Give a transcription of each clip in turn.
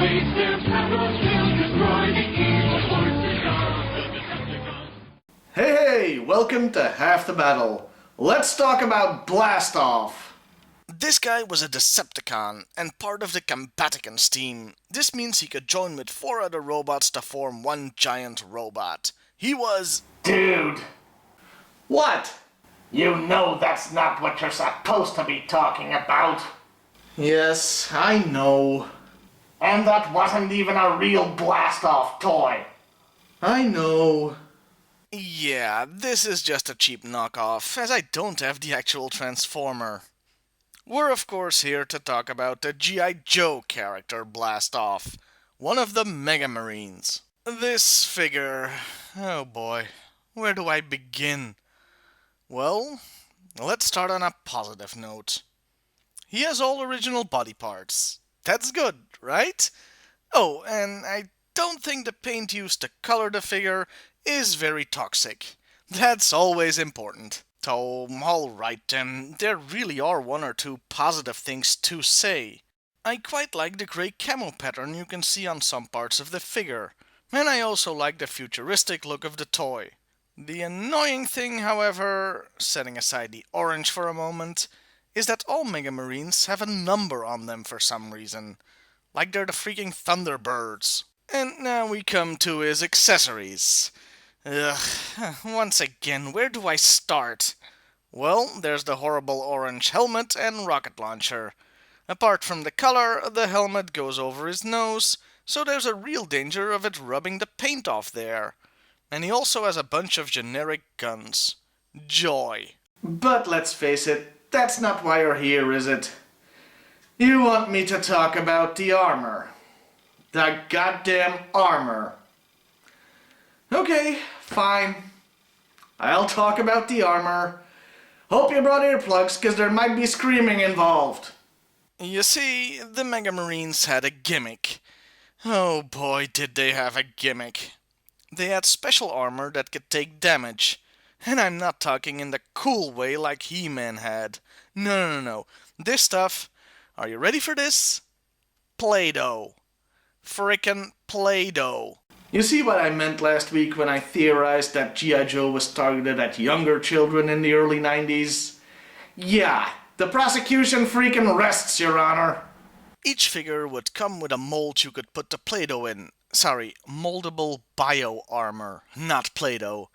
waste their power, still destroy the evil forces of the Decepticons. Hey, welcome to Half the Battle. Let's talk about Blast Off. This guy was a Decepticon and part of the Combaticons team. This means he could join with 4 other robots to form one giant robot. He was... Dude, What? you know that's not what you're supposed to be talking about. Yes, I know. And that wasn't even a real blast-off toy. I know. Yeah, this is just a cheap knockoff, as I don't have the actual Transformer. We're of course here to talk about the G.I. Joe character Blast Off, one of the Mega Marines. This figure... oh boy, where do I begin? Well, let's start on a positive note. He has all original body parts. That's good, right? Oh, and I don't think the paint used to color the figure is very toxic. That's always important. So, alright then, there really are one or two positive things to say. I quite like the grey camo pattern you can see on some parts of the figure, and I also like the futuristic look of the toy. The annoying thing, however, setting aside the orange for a moment, is that all Mega Marines have a number on them for some reason. Like they're the freaking Thunderbirds. And now we come to his accessories. Ugh, once again, where do I start? Well, there's the horrible orange helmet and rocket launcher. Apart from the color, the helmet goes over his nose, so there's a real danger of it rubbing the paint off there. And he also has a bunch of generic guns. Joy. But let's face it, that's not why you're here, is it? You want me to talk about the armor. The goddamn armor. Okay, fine. I'll talk about the armor. Hope you brought earplugs, cause there might be screaming involved. You see, the Mega Marines had a gimmick. Oh boy, did they have a gimmick. They had special armor that could take damage. And I'm not talking in the cool way like He-Man had. No. This stuff, are you ready for this? Play-Doh. Frickin' Play-Doh. You see what I meant last week when I theorized that G.I. Joe was targeted at younger children in the early 90s? Yeah, the prosecution freaking rests, Your Honor. Each figure would come with a mold you could put the Play-Doh in. Sorry, moldable bio-armor, not Play-Doh.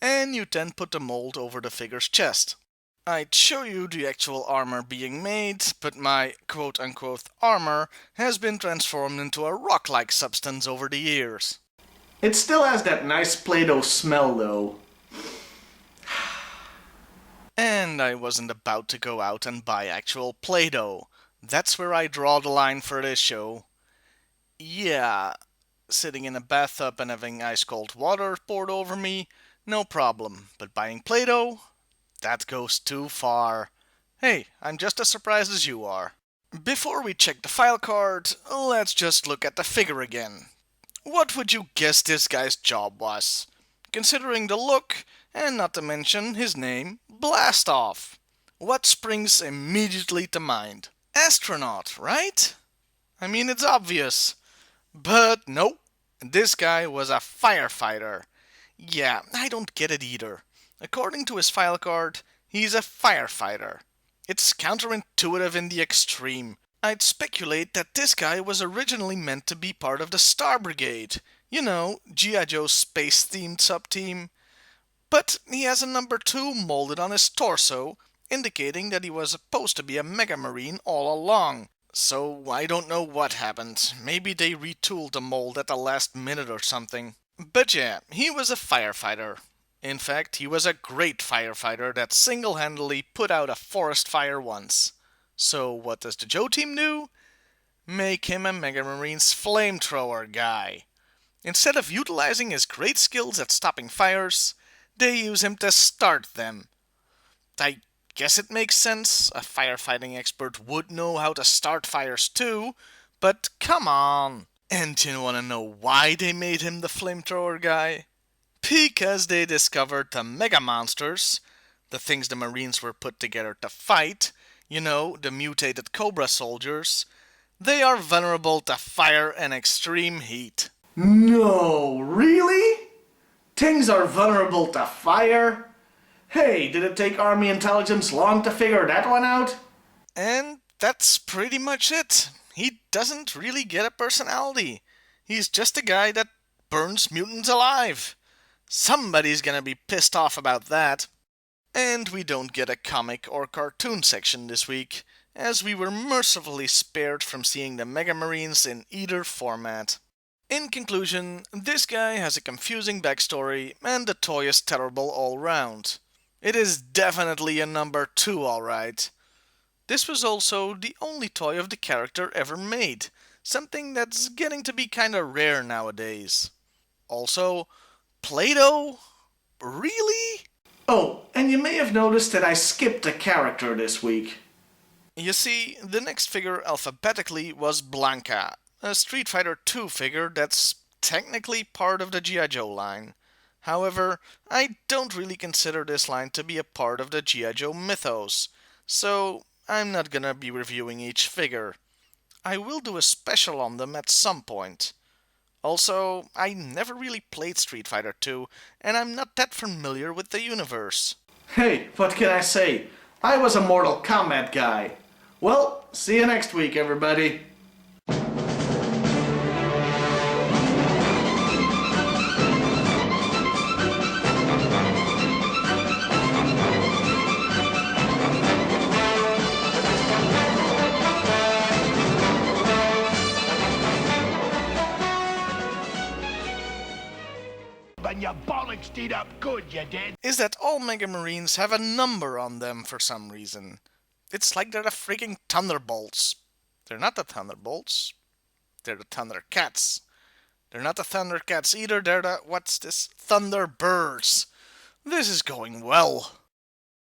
And you then put the mold over the figure's chest. I'd show you the actual armor being made, but my quote-unquote armor has been transformed into a rock-like substance over the years. It still has that nice Play-Doh smell, though. And I wasn't about to go out and buy actual Play-Doh. That's where I draw the line for this show. Yeah, sitting in a bathtub and having ice-cold water poured over me, no problem. But buying Play-Doh? That goes too far. Hey, I'm just as surprised as you are. Before we check the file card, let's just look at the figure again. What would you guess this guy's job was? Considering the look, and not to mention his name, Blast Off. What springs immediately to mind? Astronaut, right? I mean, it's obvious. But nope, this guy was a firefighter. Yeah, I don't get it either. According to his file card, he's a firefighter. It's counterintuitive in the extreme. I'd speculate that this guy was originally meant to be part of the Star Brigade. You know, G.I. Joe's space-themed sub-team. But he has a number 2 molded on his torso, indicating that he was supposed to be a Mega Marine all along. So I don't know what happened. Maybe they retooled the mold at the last minute or something. But yeah, he was a firefighter. In fact, he was a great firefighter that single-handedly put out a forest fire once. So what does the Joe team do? Make him a Mega Marine's flamethrower guy. Instead of utilizing his great skills at stopping fires, they use him to start them. I guess it makes sense. A firefighting expert would know how to start fires too, but come on. And you wanna know why they made him the flamethrower guy? Because they discovered the Mega Monsters, the things the Marines were put together to fight, you know, the mutated Cobra soldiers, They are vulnerable to fire and extreme heat. No, really? Things are vulnerable to fire? Hey, did it take Army intelligence long to figure that one out? And that's pretty much it. He doesn't really get a personality. He's just a guy that burns mutants alive. Somebody's gonna be pissed off about that. And we don't get a comic or cartoon section this week, as we were mercifully spared from seeing the Mega Marines in either format. In conclusion, this guy has a confusing backstory, and the toy is terrible all round. It is definitely a number 2, alright. This was also the only toy of the character ever made, something that's getting to be kinda rare nowadays. Also, Play-Doh? Really? Oh, and you may have noticed that I skipped a character this week. You see, the next figure alphabetically was Blanka, a Street Fighter II figure that's technically part of the G.I. Joe line. However, I don't really consider this line to be a part of the G.I. Joe mythos, so I'm not gonna be reviewing each figure. I will do a special on them at some point. Also, I never really played Street Fighter II, and I'm not that familiar with the universe. Hey, what can I say? I was a Mortal Kombat guy. Well, see you next week, everybody. And your bollocks did up good, you did. Is that all Mega Marines have a number on them for some reason. It's like they're the freaking Thunderbolts. They're not the Thunderbolts. They're the Thundercats. They're not the Thundercats either, they're the, Thunderbirds. This is going well.